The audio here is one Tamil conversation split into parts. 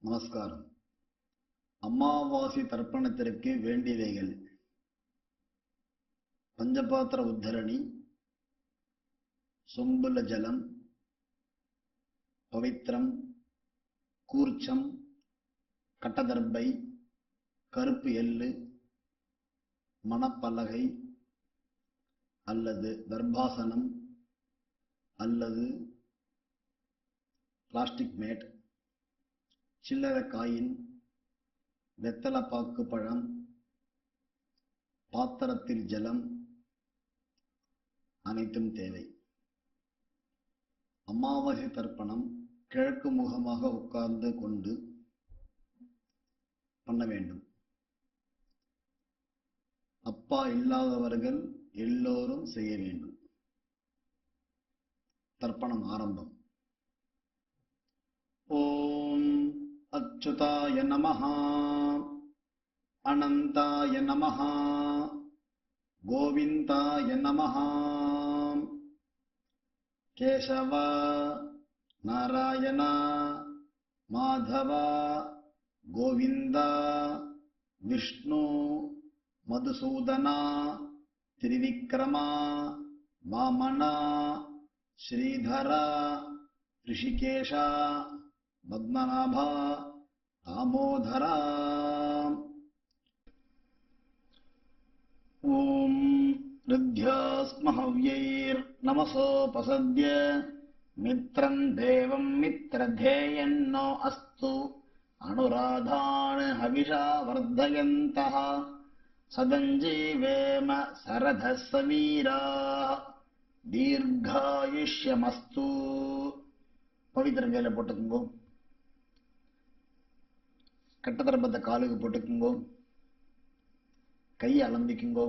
நமஸ்காரம். அமாவாசை தர்ப்பணத்திற்கு வேண்டியவைகள்: பஞ்சபாத்திர உத்தரணி, சொம்புல ஜலம், பவித்திரம், கூர்ச்சம், கட்டதர்பை, கருப்பு எள்ளு, மணப்பலகை அல்லது தர்பாசனம் அல்லது பிளாஸ்டிக் மேட், சில்லறை காயின், வெத்தலைப்பாக்கு பழம், பாத்திரத்தில் ஜலம் அனைத்தும் தேவை. அமாவாசை தர்ப்பணம் கிழக்கு முகமாக உட்கார்ந்து கொண்டு பண்ண வேண்டும். அப்பா இல்லாதவர்கள் எல்லோரும் செய்ய வேண்டும். தர்ப்பணம் ஆரம்பம். ஓம் அச்சுதாய நமஹ, அனந்தாய நமஹ, கோவிந்தாய நமஹ. கேசவ, நாராயண, மாதவ, கோவிந்தா, விஷ்ணு, மதுசூதனா, திரிவிக்ரமா, வாமனா, ஸ்ரீதரா, ரிஷிகேஷா, பத்மநாபா, தாமோதரா. ஓம் ருத்யாஸ்மஹவ்யைர் நமசோபசத்ய மித்ரம் தேவம் மித்ரதேயன்னோ அஸ்து அனுராதான் ஹவிஷா வர்தயந்தः சதஞ்சீவேம சரதः சவீராः தீர்காயுஷ்யமஸ்து. பவித்திரம் கையில் போட்டுக்குங்கோ. கட்டதர்பத்தை காலுக்கு போட்டுக்குங்கோ. கையை அலம்பிக்குங்கோ.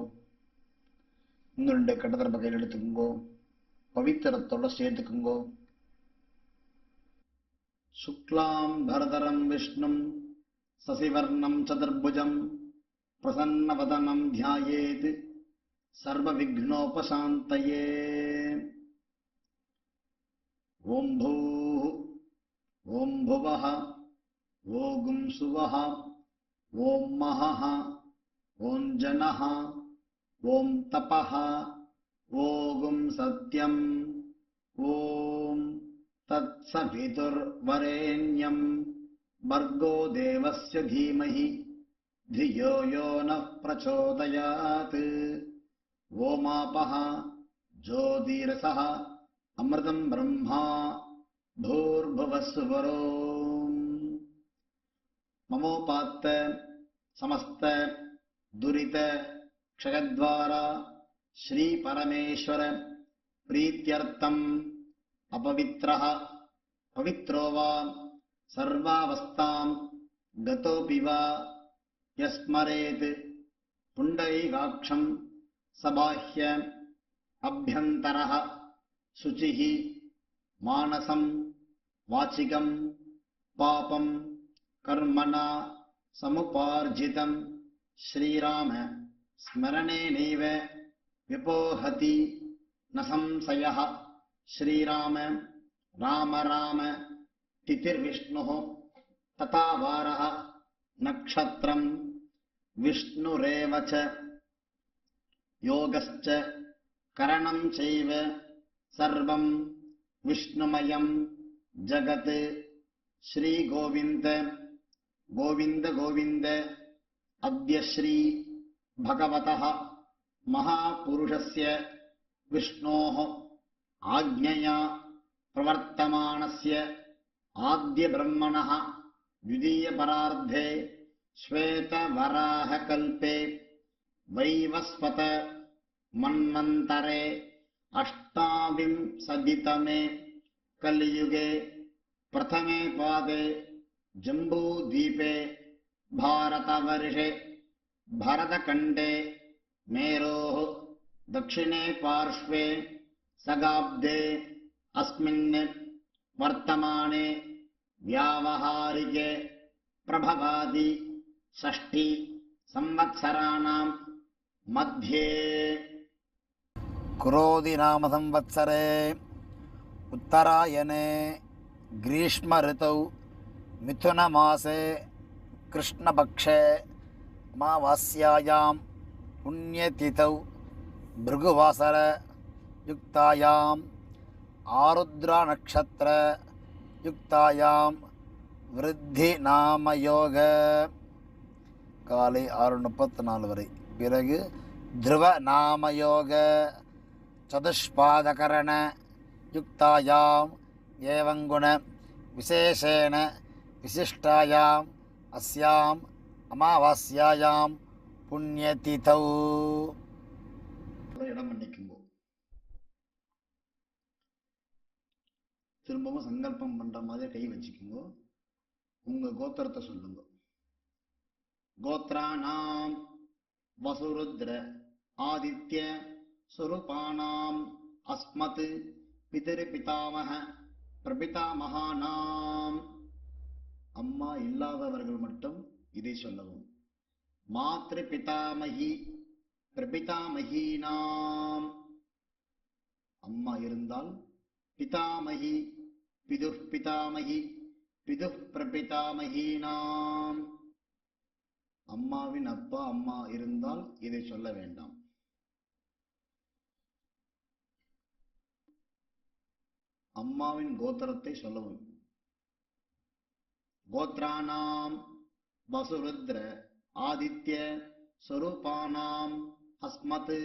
இன்னும் 2 கட்டதர்ப கையில் எடுத்துக்குங்கோ. பவித்திரத்தோட சேர்த்துக்குங்கோ. சுக்லாம் பரதரம் விஷ்ணும் சசிவர்ணம் சதுர்புஜம் பிரசன்னவதனம் தியாயேத் சர்வ விக்னோபசாந்தயே. ஓம் பூः, ஓம் புவः, ஓம் சுவः, ஓம் மஹः, ஓம் ஜனः, ஓம் தபः, ஓம் சத்யம், ஓம் தத்சவிதுர்வரேண்யம் பர்கோ தேவஸ்ய தீமஹி धियो यो नः प्रचोदयात्. ओमापः ज्योतिरसः अमृतं ब्रह्मा भूर्भुवस्सुवरो. ममोपात्त समस्त दुरित क्षयद्वारा श्री परमेश्वर प्रीत्यर्थम् अपवित्रः पवित्रो वा सर्वावस्थां गतोऽपि वा यस्मरेत् पुण्डरीकाक्षं सबाह्य अभ्यन्तरः शुचिः मानसं वाचिकं पापं कर्मणा समुपार्जितं श्रीराम स्मरणेनैव विपोहति न संशयः. श्रीराम राम राम तिथिर्विष्णुः तथा वारः नक्षत्रं विष्णुरेव च योगश्च करणं चैव सर्वं विष्णुमयं जगत्. श्री गोविंद गोविंद गोविंद अद्य श्री भगवतः महापुरुषस्य विष्णोः आज्ञया प्रवर्तमानस्य आद्य ब्रह्मणः द्वितीय परार्धे श्वेतवराहकल्पे वैवस्वत मन्वन्तरे अष्टाविंशतितमे कलियुगे प्रथमे पादे जम्बूद्वीपे भारतवर्षे भरतखण्डे मेरोः दक्षिणे पार्श्वे सगाब्दे अस्मिन् वर्तमाने व्यावहारिके प्रभवादि षष्ठी संवत्सराणां मध्ये क्रोधि नाम संवत्सरे उत्तरायणे ग्रीष्म ऋतौ मिथुनमासे कृष्णपक्षे अमावास्यायां पुण्यतिथौ भृगुवासरयुक्तायाम् आरुद्रानक्षत्रयुक्तायां விருத்திநாமயோக காலை 6:34 வரை. பிறகு த்ருவநாமயோக சதுஷ்பாதகரண யுக்தாயாம் ஏவங்குண விசேஷேண விசிஷ்டாயாம் அஸ்யாம் அமாவாஸ்யாயாம் புண்ணியதிதௌ. இடம் பண்ணிக்கும்போ திரும்பவும் சங்கல்பம் பண்ற மாதிரி கை வச்சுக்குங்கோ. உங்க கோத்திரத்தை சொல்லுங்க. கோத்ராணாம் வசுருத்ர ஆதித்ய சுரூபானாம் அஸ்மத் பிதரு பிதாமக பிரபிதாமகானாம். அம்மா இல்லாதவர்கள் மட்டும் இதை சொல்லவும். மாத்ரு பிதாமகி பிரபிதாமகீனாம். அம்மா இருந்தால் பிதாமகி பிது பிதாமகி பிது பிரபிதாமகீனாம். அம்மாவின் அப்பா அம்மா இருந்தால் இதை சொல்ல வேண்டாம். அம்மாவின் கோத்திரத்தை சொல்லவும். கோத்ராணாம் வசுருத்ர ஆதித்ய ஸ்வரூபானாம் அஸ்மத்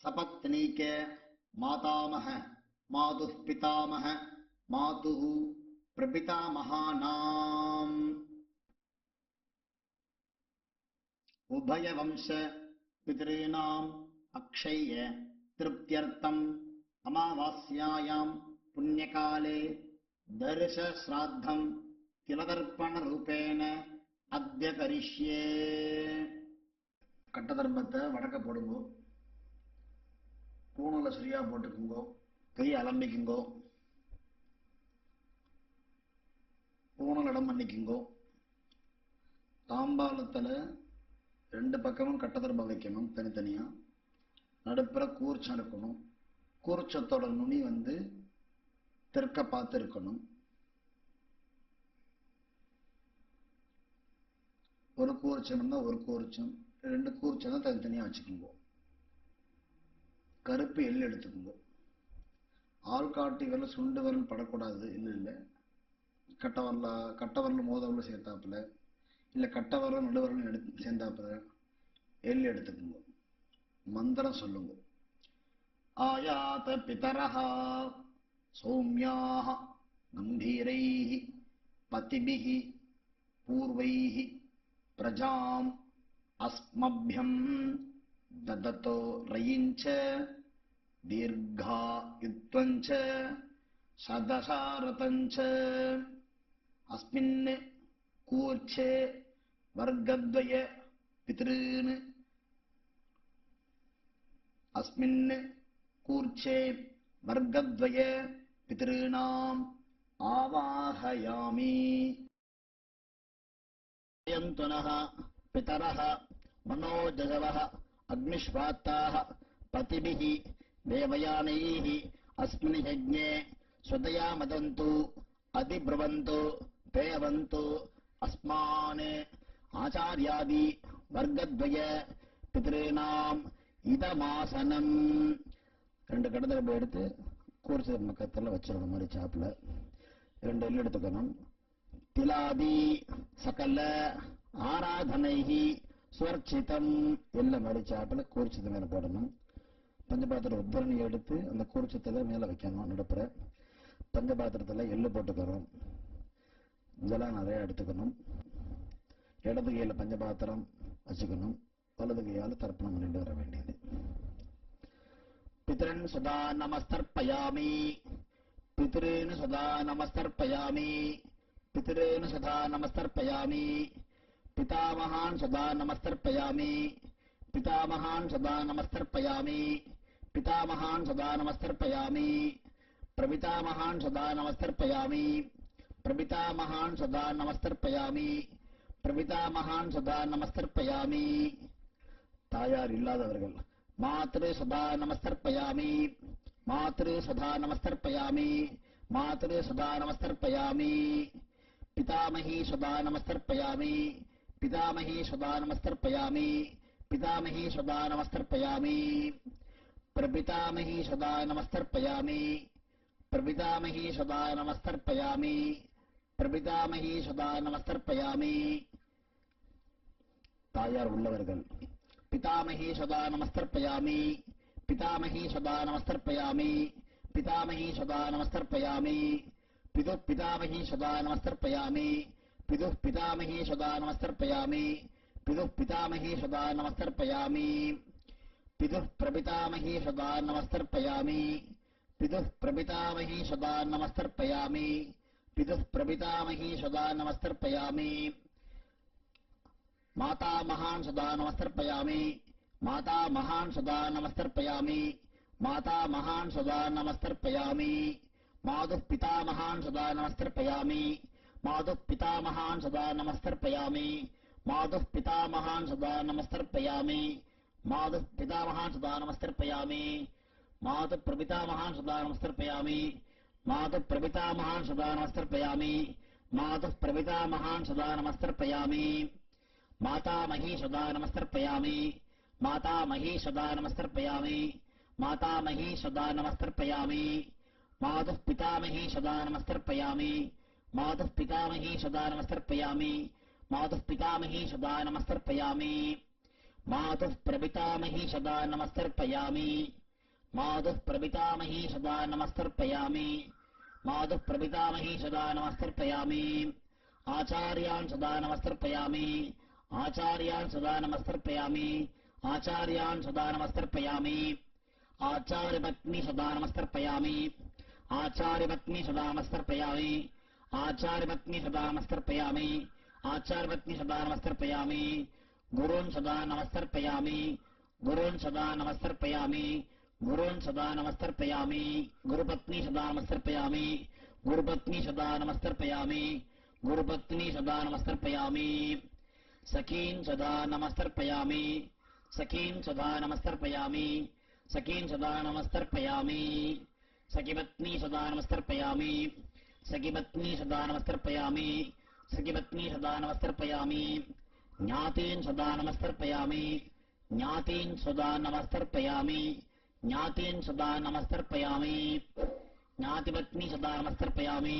சபத்னீக மாதாமக மாது பிதாமக மாது பிரபிதாமகானாம். உபயவம்ச பிதॄணாம் அக்ஷய திருப்தியர்த்தம் அமாவாஸ்யாயாம் புண்ணியகாலே தர்ஷ ஸ்ராத்தம் திலதர்ப்பண ரூபேண அத்ய கரிஷ்யே. கட்ட தர்மத்தை வடக்க போடுங்கோ. பூணூல சரியா போட்டுக்குங்கோ. கை அலம்பிக்குங்கோ. பூணல் இடம் பண்ணிக்குங்கோ. தாம்பாளத்துல 2 பக்கமும் கட்ட தர்மம் வைக்கணும் தனித்தனியா. நடுப்புற கூர்ச்சம் இருக்கணும். கூர்ச்சத்தோட நுனி தெற்க பார்த்து இருக்கணும். ஒரு கூர்ச்சம் இருந்தா ஒரு கூர்ச்சம், 2 கூர்ச்சம் தான் தனித்தனியா வச்சுக்குங்க. கருப்பு எள்ளு எடுத்துக்குங்க. ஆள்காட்டி விரல் சுண்டு விரல் படக்கூடாது. இல்லை கட்டவரல் மோதவரல் சேர்த்தாப்புல, இல்லை கட்டவரல் நடுவரல் சேர்ந்தாப்புல எள்ளு எடுத்துக்குங்க. மந்திரம் சொல்லுங்க. ஆயாத பிதரஹ சௌமியாஹ கம்பீரைஹ பதிபிஹ பூர்வைஹ பிரஜாம் அஸ்மப்யம் தததோ ரயிஞ்ச தீர்காயுத்வஞ்ச சதசாரதஞ்ச அஸ்மின் கூர்ச்சே வர்க்கத்வய பித்ருன் அஸ்மின் கூர்ச்சே வர்க்கத்வய பித்ருணாம் ஆவாஹயாமி. யந்துனஹ பிதரஹ மனோஜகவஹ அக்னிஷ்வாத்தாஹ பதிபிஹ தேவயானைஹ அஸ்மின் யஜ்ஞே ஸ்வதயா மதந்து அதிப்ரவந்து தேவந்து அஸ்மான் ஆச்சார்யாதி வர்க்கத்வய பித்ருணாம் இதமாசனம். 2 கடத்தரப்பை எடுத்து கூர்ச்ச பக்கத்தில் வச்சிடணும். மாதிரி சாப்பில் 2 எள்ளு எடுத்துக்கணும். திலாதி சகல ஆராதனைஹி ஸ்வர்ச்சிதம் எல்லாம் மாதிரி சாப்பில் கூர்ச்சத்து மேலே போடணும். பஞ்சபாத்திர உத்தரணி எடுத்து அந்த கூர்ச்சத்தில் மேலே வைக்கணும். நடுப்புற பஞ்சபாத்திரத்தில் எள்ளு போட்டுக்கிறோம். ஜலம் நிறையா எடுத்துக்கணும். இடது கையில் பஞ்சபாத்திரம் வச்சுக்கணும். வலது கையால் தர்ப்பணம் பண்ணிட்டு வர வேண்டியது. பித்ரன் சதா நமஸ்தர்ப்பயாமி பித்ருன் சதா நமஸ்தர்ப்பயாமி பித்ருன் சதா நமஸ்தர்ப்பயாமி பிதாமகான் சதா நமஸ்தர்ப்பயாமி பிதாமகான் சதா நமஸ்தர்ப்பயாமி பிதாமகான் சதா நமஸ்தர்ப்பயாமி பிரபிதாமகான் சதா நமஸ்தர்ப்பயாமி பிரபிதாமகான் சதா நமஸ்தர்ப்பயாமி பிரபிதாமகான் சதா நமஸ்தர்ப்பயாமி. தாயார் இல்லாதவர்கள் மாத்ரு சதா நமஸ்தர்ப்பயாமி மாத்ரு சதா நமஸ்தர்ப்பயாமி மாத்ரு சதா நமஸ்தர்ப்பயாமி. पितामही सदा नमस्तर्पयामि पितामही सदा नमस्तर्पयामि पितामही सदा नमस्तर्पयामि प्रपितामही सदा नमस्तर्पयामि प्रपितामही सदा नमस्तर्पयामि प्रपितामही सदा नमस्तर्पयामि தாயார் உள்ளவர்கள் पितामही सदा नमस्तर्पयामि पितामही सदा नमस्तर्पयामि पितामही सदा नमस्तर्पयामि पितुः पितामही सदा नमस्तर्पयामि पितुः पितामही सदा नमस्तर्पयामि पितुः पितामही सदा नमस्तर्पयामि पितुः प्रपितामही सदा नमस्तर्पयामि पितुः प्रपितामही सदा नमस्तर्पयामि पितुः प्रपितामही सदा नमस्तर्पयामि माता महान् सदा नमस्तर्पयामि माता महान् सदा नमस्तर्पयामि माता महान् सदा नमस्तर्पयामि मातुः पिता महान् सदा नमस्तर्पयामि मातुः पिता महान् सदा नमस्तर्पयामि मातुः पिता महान् सदा नमस्तर्पयामि मातुः पिता महान् सदा नमस्तर्पयामि मातुः प्रपिता महान् सदा नमस्तर्पयामि मातुः प्रपिता महान् सदा नमस्तर्पयामि मातुः प्रपिता महान् सदा नमस्तर्पयामि माता मही सदा नमस्तर्पयामि माता मही सदा नमस्तर्पयामि माता मही सदा नमस्तर्पयामि मातुः पितामही सदा नमस्तर्पयामि मातुः पितामही सदा नमस्तर्पयामि मातुः पितामही सदा नमस्तर्पयामि मातुः प्रपितामही सदा नमस्तर्पयामि मातुः प्रपितामही सदा नमस्तर्पयामि मातुः प्रपितामही सदा नमस्तर्पयामि आचार्यान् सदा नमस्तर्पयामि आचार्यान् सदा नमस्तर्पयामि आचार्यान् सदा नमस्तर्पयामि आचार्यपत्नी सदा नमस्तर्पयामि आचार्यपत्नी सदा नमस्तर्पयामि आचार्यपत्नी सदा नमस्तर्पयामि आचार्यपत्नी सदा नमस्तर्पयामि गुरून् सदा नमस्तर्पयामि गुरून् सदा नमस्तर्पयामि गुरून् सदा नमस्तर्पयामि गुरुपत्नी सदा नमस्तर्पयामि गुरुपत्नी सदा नमस्तर्पयामि गुरुपत्नी सदा नमस्तर्पयामि सखीन् सदा नमस्तर्पयामि सखीन् सदा नमस्तर्पयामि सखीन् सदा नमस्तर्पयामि सखिपत्नी सदा नमस्तर्पयामि सखिपत्नी सदा नमस्तर्पयामि सखिपत्नी सदा नमस्तर्पयामि ज्ञातीन् सदा नमस्तर्पयामि ज्ञातीन् सदा नमस्तर्पयामि ज्ञातीन् सदा नमस्तर्पयामि ज्ञातिपत्नी सदा नमस्तर्पयामि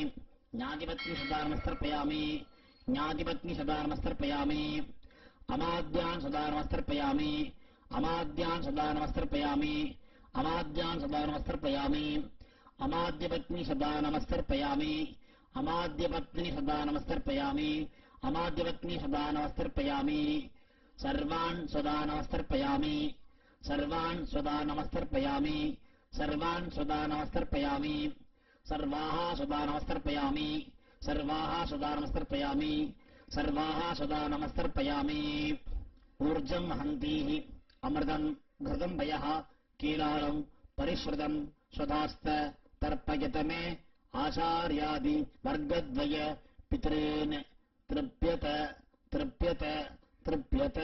ज्ञातिपत्नी सदा नमस्तर्पयामि ज्ञातिपत्नी सदा नमस्तर्पयामि अमाद्यान् सदा नमस्तर्पयामि अमाद्यान् सदा नमस्तर्पयामि अमाद्यान् सदा नमस्तर्पयामि अमाद्यपत्नी सदा नमस्तर्पयामि अमाद्यपत्नी सदा नमस्तर्पयामि अमाद्यपत्नी सदा नमस्तर्पयामि सर्वान् सदा नमस्तर्पयामि सर्वान् सदा नमस्तर्पयामि सर्वान् सदा नमस्तर्पयामि सर्वाः सदा नमस्तर्पयामि सर्वाः सदा नमस्तर्पयामि सर्वाः सदा नमस्तर्पयामि ऊर्जं हन्तीः अमृतं घृतं वयः कीलालं परिश्रुतं स्वधास्त तर्पयत मे आचार्यादि वर्गद्वय पितॄन् तृप्यत तृप्यत तृप्यत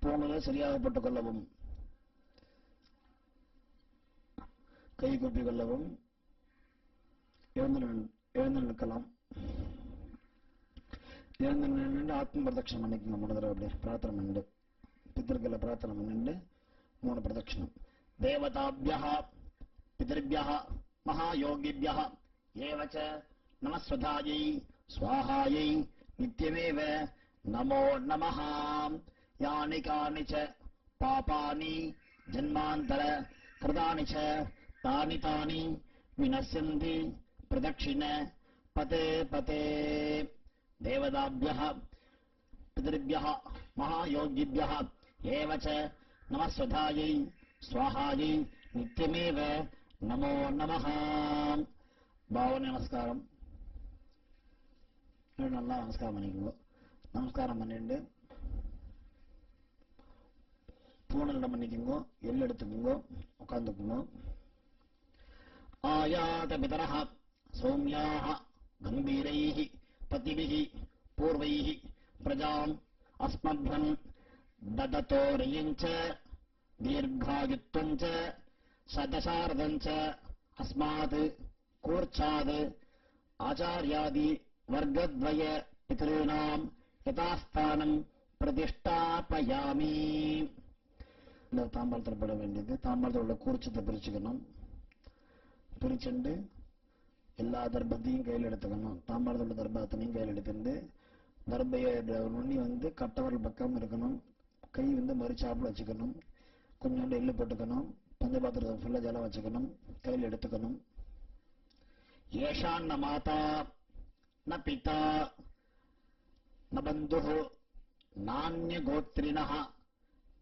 பூங்குழல் சரியாக போட்டுக் கொள்ளவும் கை கூப்பிக் கொள்ளவும் எழுந்து நிற்கலாம் எழுந்து நின்று ஆத்ம பிரதட்சணம் பண்ணிக்கோங்க 3 தடவை அப்படியே பிரார்த்தனை பண்ணிட்டு பித்திருக்களை பிரார்த்தனை பண்ணிட்டு 3 பிரதட்சணம் தேவதாபியः பிதர்பியः மகாயோகிபியः ஏவச்ச நமஸ்வதாயை ஸ்வாஹாயை நித்யமேவ நமோ நமः यानि कानि च पापानि जन्मान्तर कृतानि च तानि तानि विनश्यन्ति प्रदक्षिण पते पते देवताभ्यः पितृभ्यः महायोगिभ्यः एव च नमस्वधायै स्वाहायै नित्यमेव नमो नमः भावने நமஸ்காரம் நல்லா நமஸ்காரம் பண்ணிக்கோங்க நமஸ்காரம் பண்ணிட்டு பூனலிடம் பண்ணிக்கோங்க எள்ளு எடுத்துக்கோங்க உட்காந்துக்குங்க ஆயாத பிதரஹ சௌமியாஹ கம்பீரைஹி பதிபிஹி பூர்வைஹி பிரஜாம் அஸ்மப்யம் தததோரியஞ்ச தீர்காயுத்வஞ்ச சதசாரதஞ்ச அஸ்மாத் கூர்ச்சாத் ஆச்சாரியாதி வர்க்கத்வய பித்ருணாம் யதாஸ்தானம் பிரதிஷ்டாபயாமி. இந்த தாம்பாளத்தில் போட வேண்டியது. தாம்பாளத்தில் உள்ள கூர்ச்சத்தை பிரிச்சுக்கணும். பிரிச்சுண்டு எல்லா தர்பத்தையும் கையில் எடுத்துக்கணும். தாம்பாளத்தில் உள்ள தர்பத்தையும் கையில் எடுத்துட்டு தர்பைய நுண்ணி கட்டவரல் பக்கம் இருக்கணும். கை மறுச்சாப்புல வச்சுக்கணும். கொஞ்சோண்டு எள்ளு போட்டுக்கணும். பஞ்சபாத்திரத்தை ஃபுல்லாக ஜலம் வச்சுக்கணும். கையில் எடுத்துக்கணும். ஏஷான் ந மாதா ந பிதா ந பந்து நானிய கோத்ரிண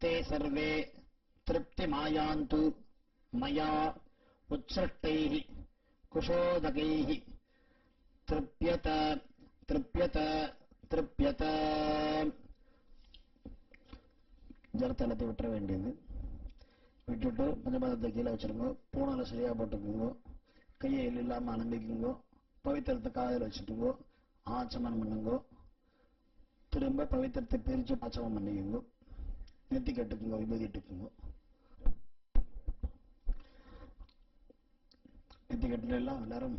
தே சர்வே திருப்தி மாயாந்து மயா உத்ஸ்ருஷ்டைः குஷோதகைः திருப்யத திருப்யத திருப்யத. ஜலத்தை எல்லாத்தையும் விட்டுற வேண்டியது. விட்டுட்டு பஞ்சபாதத்தை கீழே வச்சிருங்க. பூனலை சரியா போட்டுக்குங்க. கையை எள்ளு இல்லாமல் அனுப்பிக்குங்கோ. பவித்திரத்தை காதில் வச்சுட்டுங்கோ. ஆச்சமனம் பண்ணுங்கோ. திரும்ப பவித்திரத்தை பிரித்து ஆச்சமம் பண்ணிக்குங்கோ. நெத்தி கட்டுக்குங்கோ. விபூதி இட்டுக்குங்கோ. நெத்தி கட்டுலாம் எல்லாரும்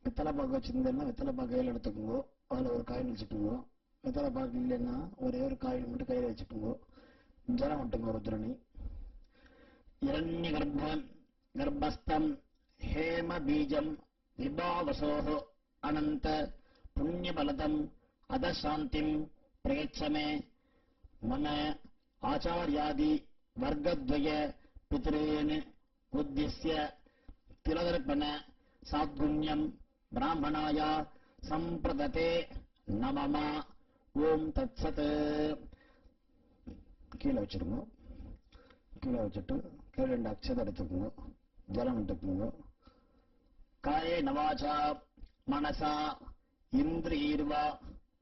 வெத்தலை பாக்கு வச்சிருந்தேன்னா வெத்தலை பாக்கு கையில் எடுத்துக்குங்கோ. அதில் ஒரு காயின் வச்சுட்டுங்கோ. வெத்தலை பாக்கு இல்லைன்னா ஒரே ஒரு காயின் மட்டும் கையில் வச்சுட்டுங்கோ. ஜலம் விட்டுங்க ருத்ரணி. இரண்ய கர்ப்பஸ்தம் ஹேம பீஜம் விபாவசோஹ அனந்த புண்ணியபலதம் அதசாந்திம் பிரயச்சமே மம ஆச்சாரியாதி வர்க்கத்வய பித்ரேன் உத்திஸ்ய திலதர்ப்பண சாத்குண்யம் பிராமணாய சம்பிரததே நமம. ஓம் தத்சத். கீழே வச்சிருங்க. கீழே வச்சுட்டு கீழே 2 அக்ஷதை எடுத்துக்குங்க. ஜலம் விட்டுக்குங்க. காயே நவாச்சா மனசா இந்திரியர்வா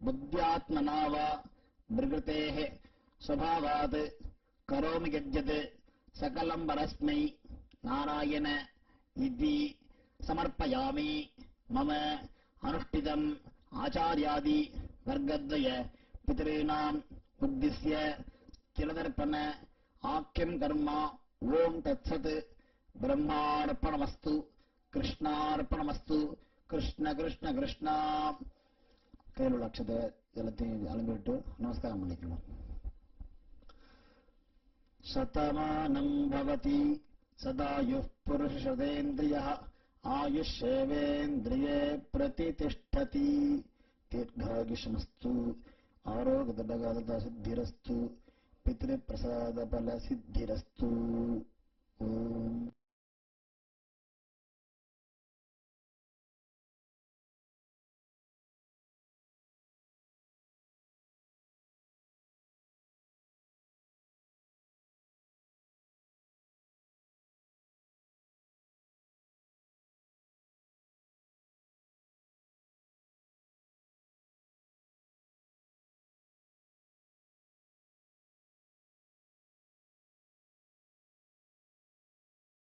புத்தியாத்மனாவா பிரகிருதேஹ ஸ்வபாவாத் கரோமி யத்யத் சகலம் பரஸ்மை நாராயண இதி சமர்ப்பயாமி. மம அனுஷ்டிதம் ஆச்சாரியாதி வர்க்கத்வய பித்ருணாம் உத்திஸ்ய திலதர்ப்பண ஆக்கியம் கர்மா. ஓம் தத்சத். பிரம்மார்ப்பணமஸ்து. கிருஷ்ணார்ப்பணமஸ்து. கிருஷ்ண கிருஷ்ண கிருஷ்ணா. கையில் உள்ள அக்ஷதை எல்லாத்தையும் அலம்பிட்டு நமஸ்காரம் பண்ணிக்கணும். சதமானம் பவதி சதாயுः புருஷதேந்திரியः ஆயுஷ்யேவேந்திரியே பிரதிதிஷ்டதி. தீர்காயுஷ்மஸ்து. ஆரோக்கியதடகாலதா சித்திரஸ்து. பித்ருப்பிரசாத பல சித்திரஸ்து. ஓம்.